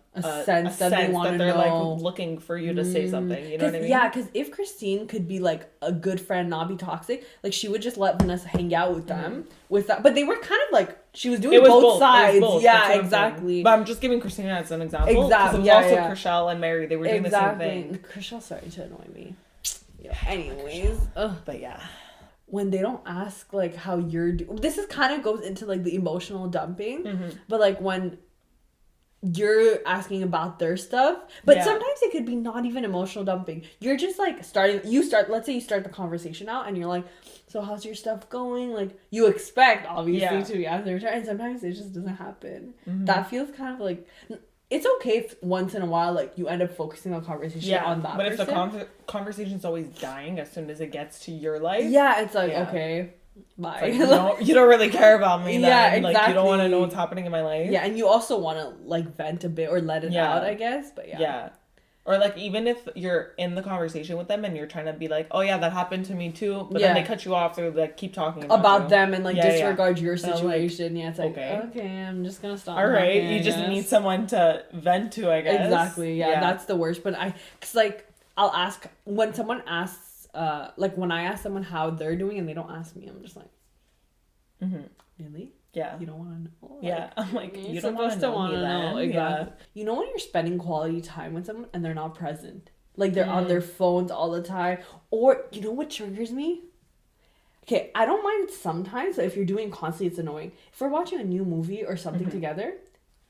sense that they're, like, looking for you to say something. You know what I mean? Yeah, because if Christine could be, like, a good friend, not be toxic, like, she would just let Vanessa hang out with them. With that. But they were kind of, like, she was doing both sides. Yeah, exactly. But I'm just giving Christina as an example. Exactly. Because it was also Chriselle and Mary. They were doing the same thing. Chriselle started to annoy me. Yeah. Anyways. But, yeah. When they don't ask, like, how you're doing... This is kind of goes into, like, the emotional dumping. But, like, when you're asking about their stuff... But sometimes it could be not even emotional dumping. You're just, like, let's say you start the conversation out, and you're like, so how's your stuff going? Like, you expect, obviously, to be asked their turn, and sometimes it just doesn't happen. That feels kind of, like... It's okay if once in a while, like, you end up focusing on conversation on that but person. If the conversation's always dying as soon as it gets to your life... Yeah, it's like, okay, bye. Like, you don't really care about me then. Yeah, exactly. Like, you don't want to know what's happening in my life. Yeah, and you also want to, like, vent a bit or let it out, I guess, but Yeah. Or, like, even if you're in the conversation with them and you're trying to be like, oh, yeah, that happened to me, too. But then they cut you off. They're like, keep talking about them and, like, disregard your situation. Like, it's like, okay, I'm just going to stop. All right. You just need someone to vent to, I guess. Exactly. Yeah, that's the worst. But because, like, I'll ask, when someone asks, like, when I ask someone how they're doing and they don't ask me, I'm just like, Really? Yeah. You don't want to know? Yeah. I'm like, you don't supposed to want to know. Exactly. Yeah. You know when you're spending quality time with someone and they're not present? Like, they're on their phones all the time. Or, you know what triggers me? Okay, I don't mind sometimes. If you're doing constantly, it's annoying. If we're watching a new movie or something together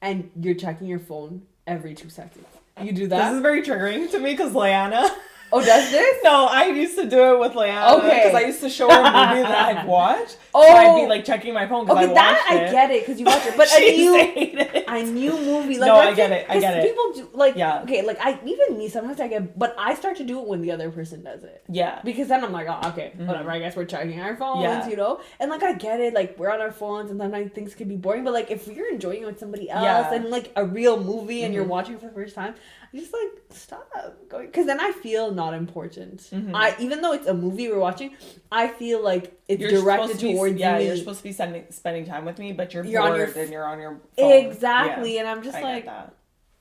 and you're checking your phone every 2 seconds. You do that? This is very triggering to me because Leanna... Oh, does this? No, I used to do it with Leanna. Okay. Because I used to show her a movie that I've watched. Oh. So I'd be like checking my phone because I watched it. I get it because you watch it. But a new movie. Like, no, I get it. I get it. People do, like, okay, like, even me, sometimes I get, but I start to do it when the other person does it. Yeah. Because then I'm like, oh, okay, whatever. I guess we're checking our phones, you know? And, like, I get it. Like, we're on our phones and sometimes things can be boring. But, like, if you're enjoying it with somebody else and, like, a real movie and you're watching it for the first time, just like stop going, because then I feel not important. Even though it's a movie we're watching, I feel like it's directed towards me. You're supposed to be spending time with me, but you're bored on and you're on your phone. Exactly, and I'm just like, get that.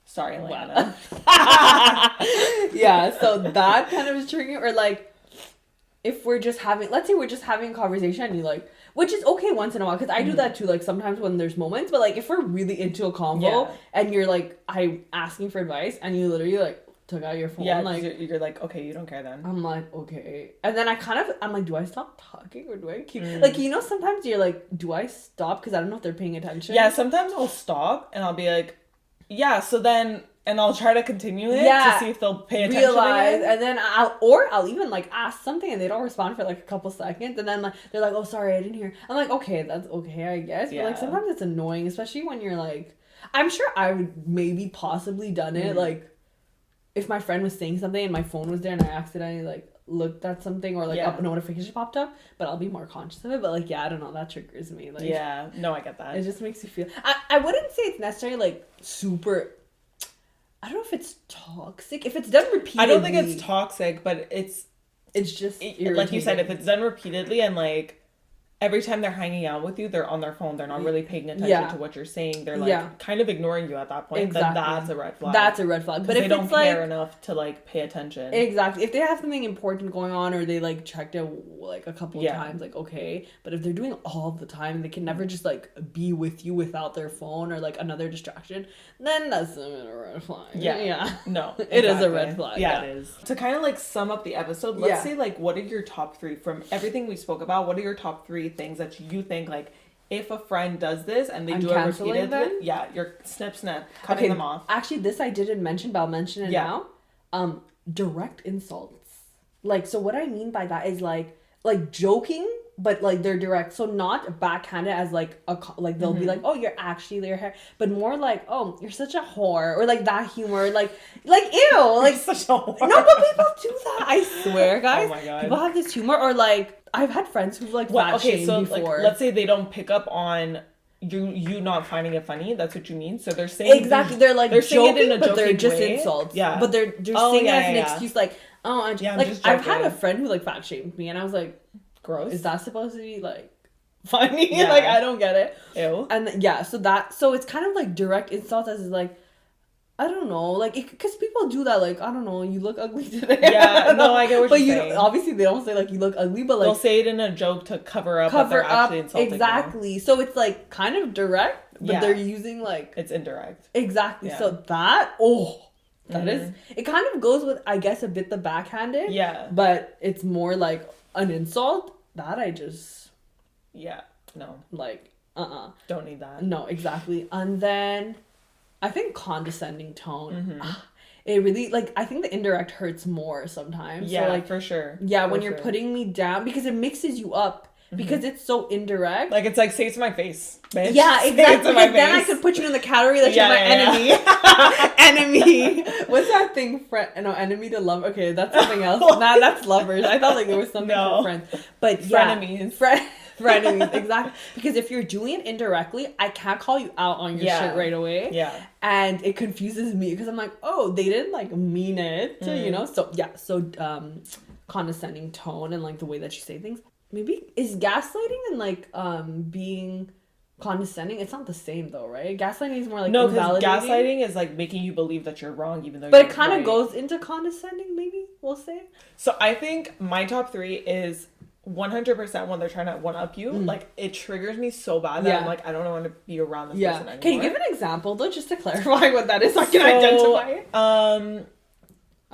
Sorry, Lana. Yeah, so that kind of is triggering. Or like, if we're just having, let's say we're just having a conversation and you like, which is okay once in a while, because I do that too, like sometimes when there's moments, but like if we're really into a convo and you're like, I'm asking for advice and you literally like took out your phone, like you're like, okay, you don't care then. I'm like, okay. And then I'm like, do I stop talking or do I keep like, you know, sometimes you're like, do I stop because I don't know if they're paying attention? Yeah, sometimes I'll stop and I'll be like, yeah, so then, and I'll try to continue it to see if they'll pay attention again. And then I'll even like ask something and they don't respond for like a couple seconds, and then like they're like, oh, sorry, I didn't hear. I'm like, okay, that's okay, I guess. But like sometimes it's annoying, especially when you're like, I'm sure I would maybe possibly done it like if my friend was saying something and my phone was there and I accidentally like looked at something or like a notification popped up, but I'll be more conscious of it. But like, yeah, I don't know, that triggers me. Like, yeah, no, I get that. It just makes you feel, I wouldn't say it's necessarily like super, I don't know if it's toxic. If it's done repeatedly, I don't think it's toxic, but it's just like you said, if it's done repeatedly and like every time they're hanging out with you, they're on their phone. They're not really paying attention to what you're saying. They're like kind of ignoring you at that point. Exactly. Then that's a red flag. That's a red flag. But if they don't care enough to like pay attention. Exactly. If they have something important going on or they like checked it like a couple of times, like okay. But if they're doing it all the time and they can never just like be with you without their phone or like another distraction, then that's a red flag. Yeah. No. It is a red flag. Yeah, it is. To kind of like sum up the episode, let's say like what are your top 3 from everything we spoke about? What are your top 3 things that you think like if a friend does this and they do it repeatedly, you're snip cutting them off. Actually, this I didn't mention, but I'll mention it now. Direct insults. Like, so what I mean by that is like joking, but like they're direct. So not backhanded as like like they'll be like, oh, you're actually your hair, but more like, oh, you're such a whore, or like that humor, like ew, like such a whore. No, but people do that. I swear, guys. Oh my God. People have this humor, or like I've had friends who've like fat shamed before. Like, let's say they don't pick up on you not finding it funny. That's what you mean. So they're saying exactly. They're like joking, but they're just insults. Yeah, but they're saying it as an excuse, like, oh, I've had a friend who like fat shamed me, and I was like, gross. Is that supposed to be like funny? Yeah. Like, I don't get it. Ew. And so it's kind of like direct insults as like, I don't know, like, because people do that, like, I don't know, you look ugly today. Yeah, no, I get what you're saying. But obviously they don't say, like, you look ugly, but, like... They'll say it in a joke to cover up that they're actually insulting exactly. You. So it's, like, kind of direct, but they're using, like... It's indirect. Exactly. Yeah. So that is... It kind of goes with, I guess, a bit the backhanded. Yeah. But it's more, like, an insult. That I just... Yeah. No. Like, Don't need that. No, exactly. And then... I think condescending tone, it really, like, I think the indirect hurts more sometimes. Yeah, so, like, for sure. Yeah, when you're putting me down, because it mixes you up, because it's so indirect. Like, it's like, say it to my face, bitch. Yeah, exactly. Because then I could put you in the category that you're my enemy. Enemy. What's that thing? Enemy to love. Okay, that's something else. Nah, that's lovers. I thought, like, it was something for friends. But, frenemies. Frenemies, exactly. Because if you're doing it indirectly, I can't call you out on your shit right away. Yeah. And it confuses me because I'm like, oh, they didn't like mean it, you know? So condescending tone and like the way that you say things. Maybe is gaslighting and like being condescending, it's not the same though, right? Gaslighting is more like no, because gaslighting is like making you believe that you're wrong even though but it kind of goes into condescending, maybe we'll say. So I think my top 3 is 100% when they're trying to one up you, like it triggers me so bad that I'm like, I don't want to be around this person anymore. Can you give an example though, just to clarify what that is so I can identify it?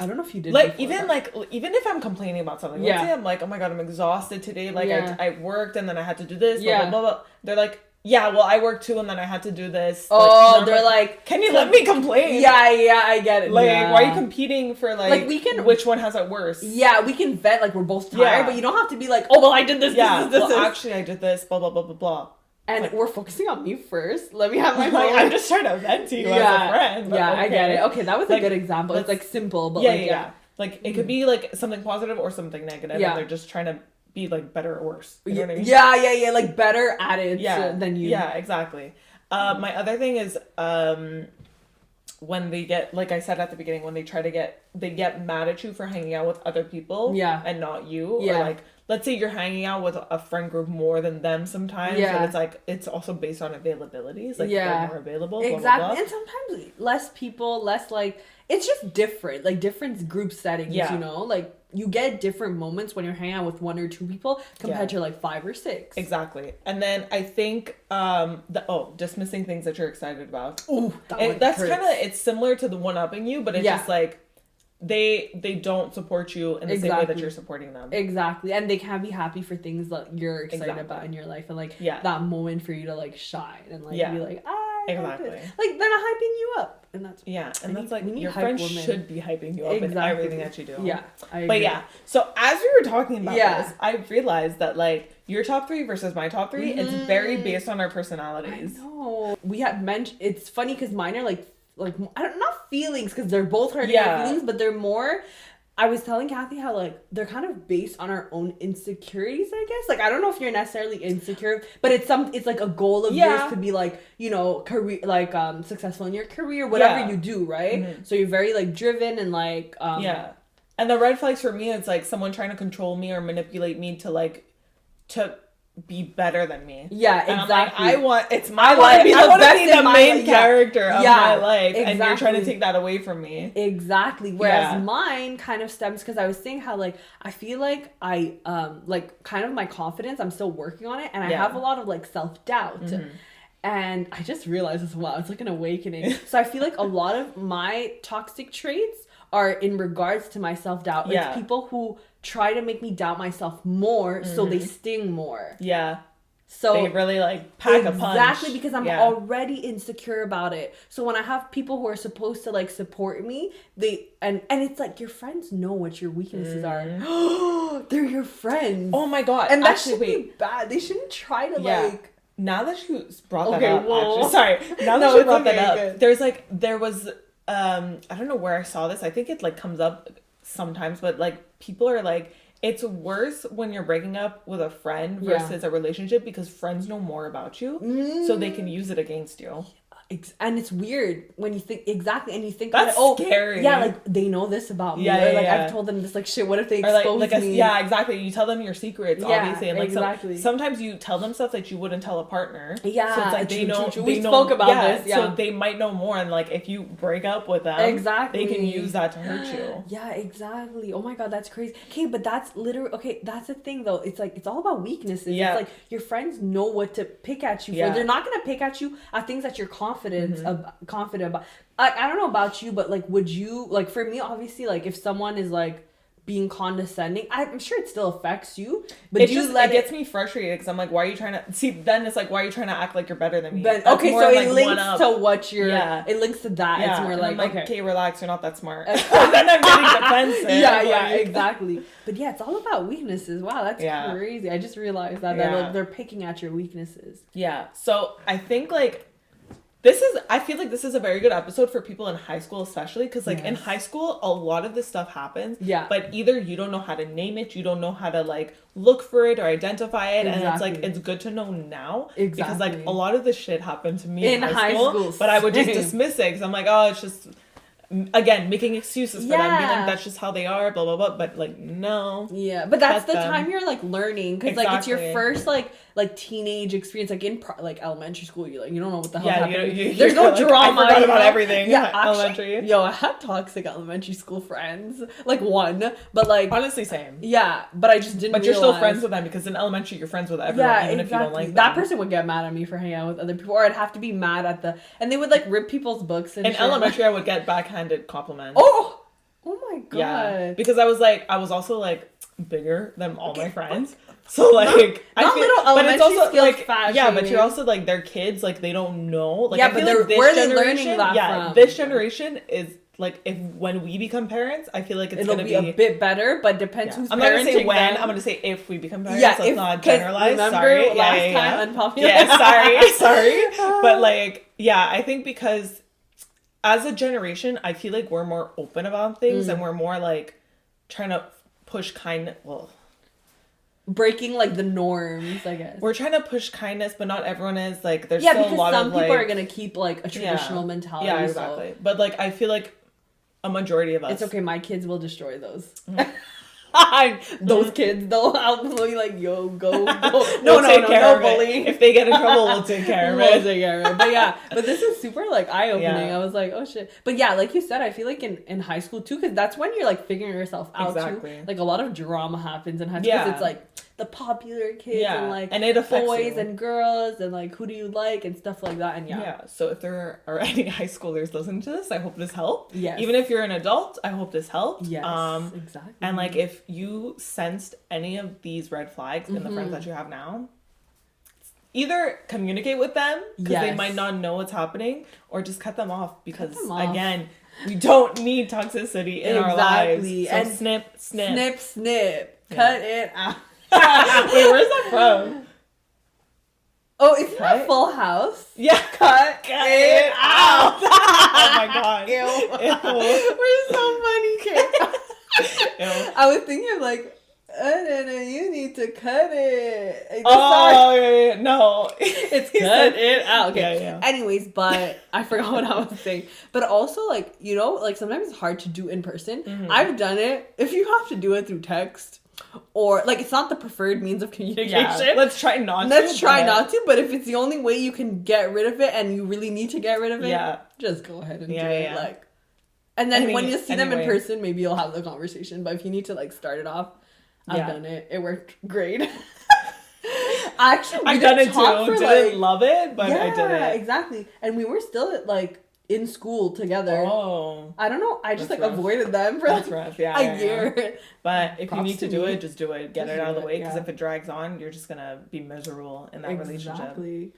I don't know if you did. Like even if I'm complaining about something, let's say I'm like, oh my god, I'm exhausted today. Like I worked and then I had to do this. Blah, blah, blah, blah. They're like, yeah, well, I worked too and then I had to do this. Oh, they're like, can you let me complain? Yeah, I get it. Like, why are you competing for we can, which one has it worse? Yeah, we can vent like we're both tired, but you don't have to be like, oh well, I did this. This. Actually, I did this. Blah blah blah blah blah. And we're focusing on me first. Let me have my moment. I'm just trying to vent to you as a friend. Yeah, I get it. Okay, that was a good example. It's like simple, but like it could be like something positive or something negative. Yeah. And they're just trying to be like better or worse. You know what I mean? Yeah. Like better at it than you. Yeah, exactly. My other thing is when they get, like I said at the beginning, when they get mad at you for hanging out with other people and not you. Yeah. Or like, let's say you're hanging out with a friend group more than them sometimes. Yeah. And it's like, it's also based on availabilities. Like they're more available. Exactly. Blah, blah, blah. And sometimes less people, less like, it's just different. Like different group settings, you know? Like you get different moments when you're hanging out with 1 or 2 people compared to like 5 or 6. Exactly. And then I think dismissing things that you're excited about. Ooh, that's kind of, it's similar to the one-upping you, but it's just like they don't support you in the same way that you're supporting them. Exactly. And they can be happy for things that you're excited about in your life, and like that moment for you to like shine and like be like, exactly. Like they're not hyping you up, and that's and that's like your friends should be hyping you up in everything that you do. Yeah, I agree. But so as we were talking about this, I realized that like your top 3 versus my top 3, it's very based on our personalities. I know. We had mentioned, it's funny because mine are like I don't, not feelings, because they're both hurting our feelings, but they're more. I was telling Kathy how like they're kind of based on our own insecurities, I guess. Like I don't know if you're necessarily insecure, but it's like a goal of yours to be like, you know, career, like successful in your career, whatever you do, right? Mm-hmm. So you're very like driven and like And the red flags for me, it's like someone trying to control me or manipulate me to be better than me. Yeah, and exactly. I want to be the main character of my life, and you're trying to take that away from me. Exactly. Whereas mine kind of stems, because I was saying how like I feel like I like kind of my confidence, I'm still working on it, and I have a lot of like self-doubt. Mm-hmm. And I just realized as well, it's like an awakening. So I feel like a lot of my toxic traits are in regards to my self-doubt. It's people who try to make me doubt myself more, so they sting more. Yeah. So they really like pack a punch. Exactly, because I'm already insecure about it. So when I have people who are supposed to like support me, and it's like your friends know what your weaknesses are. They're your friends. Oh my god. And that should be bad. They shouldn't try to like. Now that you brought that up, actually, sorry. Now that you brought that up, there was I don't know where I saw this. I think it like comes up sometimes, but like people are like, it's worse when you're breaking up with a friend versus a relationship, because friends know more about you, so they can use it against you. And it's weird when you think and you think that's scary. Yeah, like they know this about me. Or like I've told them this, like shit. What if they expose me? Yeah, exactly. You tell them your secrets, obviously, and like sometimes you tell them stuff that you wouldn't tell a partner. Yeah, so it's like they know. We spoke about this. Yeah, so they might know more, and like if you break up with them, they can use that to hurt you. Yeah, exactly. Oh my god, that's crazy. Okay, but that's literally that's the thing though. It's like it's all about weaknesses. Yeah. It's like your friends know what to pick at you for. They're not gonna pick at you at things that you're confident about. I don't know about you, but like would you, like for me obviously, like if someone is like being condescending, I'm sure it still affects you, but it gets me frustrated, because I'm like, why are you trying to see, then it's like, why are you trying to act like you're better than me? But okay, so it links to what you're it links to that. It's more like, okay, relax, you're not that smart. And then I'm getting defensive. Yeah, exactly. But yeah, it's all about weaknesses. Wow, that's crazy. I just realized that they're picking at your weaknesses. Yeah, so I think like I feel like this is a very good episode for people in high school, especially because like in high school, a lot of this stuff happens. Yeah. But either you don't know how to name it, you don't know how to like look for it or identify it. Exactly. And it's like, it's good to know now. Exactly. Because like a lot of this shit happened to me in high school. But I would just dismiss it because I'm like, oh, it's just, again, making excuses for them, being like, that's just how they are, blah blah blah. But like, no. Yeah, but that's the time you're like learning, because like it's your first like like teenage experience, like in like elementary school, you don't know what the hell yeah, happened. There's no like, drama. I forgot about everything. Yeah, elementary. Yo, I had toxic elementary school friends, like one, but like honestly same. Yeah, but I just didn't. But you're still friends with them because in elementary you're friends with everyone, even if you don't like them. That person would get mad at me for hanging out with other people, or I'd have to be mad at and they would like rip people's books. And in elementary, I would get backhanded compliments. Oh my god! Yeah, because I was also like bigger than all my friends. So like, not little elementary but it's also like, fashion. Yeah, but you're also like, they're kids, like they don't know. Like, yeah, but they're where they learning that from? This generation is like, when we become parents, I feel like it'll be a bit better, but depends who's. I'm not gonna say when. I'm gonna say if we become parents. Yeah, let's not generalize. Sorry, last time unpopular. Yeah, sorry. But like, yeah, I think because as a generation, I feel like we're more open about things and we're more like trying to push kindness. Well, breaking like the norms, I guess. We're trying to push kindness, but not everyone is. Like, there's still a lot of like, some people are gonna keep like a traditional mentality. Yeah, exactly. So. But like, I feel like a majority of us. It's okay. My kids will destroy those. Those kids, they'll outbully like, yo, go. No, bullying. If they get in trouble, we'll take care of it. But yeah, but this is super like eye-opening. I was like, oh shit. But yeah, like you said, I feel like in high school too, because that's when you're like figuring yourself out too. Like a lot of drama happens in high school. It's like the popular kids and like and it affects boys you. And girls and like who do you like and stuff like that. And so if there are any high schoolers listening to this, I hope this helped. Yes. Even if you're an adult, I hope this helped. Yes, exactly. And like if you sensed any of these red flags in the friends that you have now, either communicate with them because they might not know what's happening, or just cut them off because again, we don't need toxicity in our lives. So and snip. Cut it out. Wait, where's that from? Oh, isn't that Full House? Yeah. Cut it out. Oh my god. Ew. We're so funny, Kate. I was thinking of like, you need to cut it. No. It's cut it out. Okay. Yeah. Anyways, but I forgot what I was saying. But also, like, like sometimes it's hard to do in person. Mm-hmm. I've done it. If you have to do it through text, or like it's not the preferred means of communication. Yeah, let's try not to. But if it's the only way you can get rid of it and you really need to get rid of it, just go ahead and do it. Like, and then when you see them in person, maybe you'll have the conversation. But if you need to like start it off, I've done it. It worked great. Actually, I've done it too. Didn't love it, but I did it. Yeah, exactly. And we were still like in school together. Oh. I don't know. I just like avoided them for like a year. Yeah. But if you need to do it, just do it. Get it out of the way. Because if it drags on, you're just going to be miserable in that relationship. Exactly.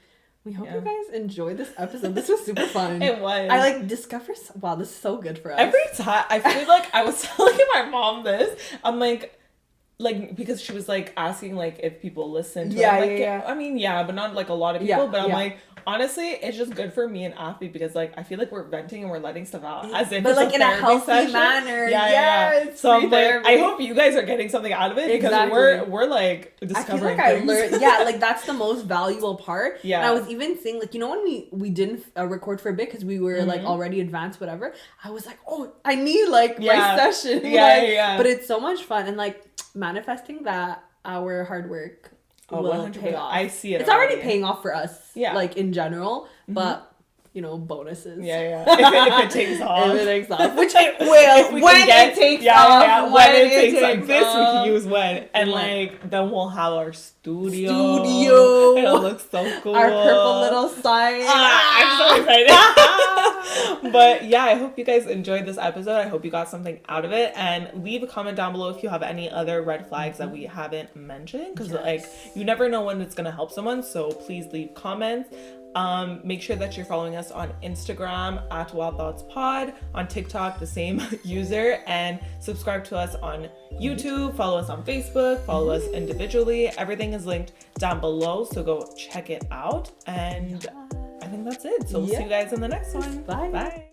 We hope you guys enjoyed this episode. This was super fun. It was. I like discovered. Wow, this is so good for us. Every time I feel like I was telling my mom this. I'm like because she was like asking like if people listen to it. Like, I mean, but not like a lot of people. But I'm like, honestly, it's just good for me and Afi because like I feel like we're venting and we're letting stuff out as if it's like in a healthy manner. Yeah. So I'm like, I hope you guys are getting something out of it because we're like discovering things. I learned, like that's the most valuable part. Yeah. And I was even saying like when we didn't record for a bit because we were like already advanced whatever. I was like, oh, I need like my session. But it's so much fun and like manifesting that our hard work will pay off. I see it. It's already paying off for us. Yeah. Like in general, but bonuses. Yeah. If it takes off. Which it will. When it takes off. When it takes like this, we can use when. And like then we'll have our studio. It'll look so cool. Our purple little sign. I'm so excited. But yeah, I hope you guys enjoyed this episode. I hope you got something out of it. And leave a comment down below if you have any other red flags that we haven't mentioned. Because like you never know when it's gonna help someone. So please leave comments. Make sure that you're following us on Instagram at Wild Thoughts Pod, on TikTok the same user, and subscribe to us on YouTube, follow us on Facebook, follow us individually. Everything is linked down below, so go check it out. And I think that's it. So we'll see you guys in the next one. Bye.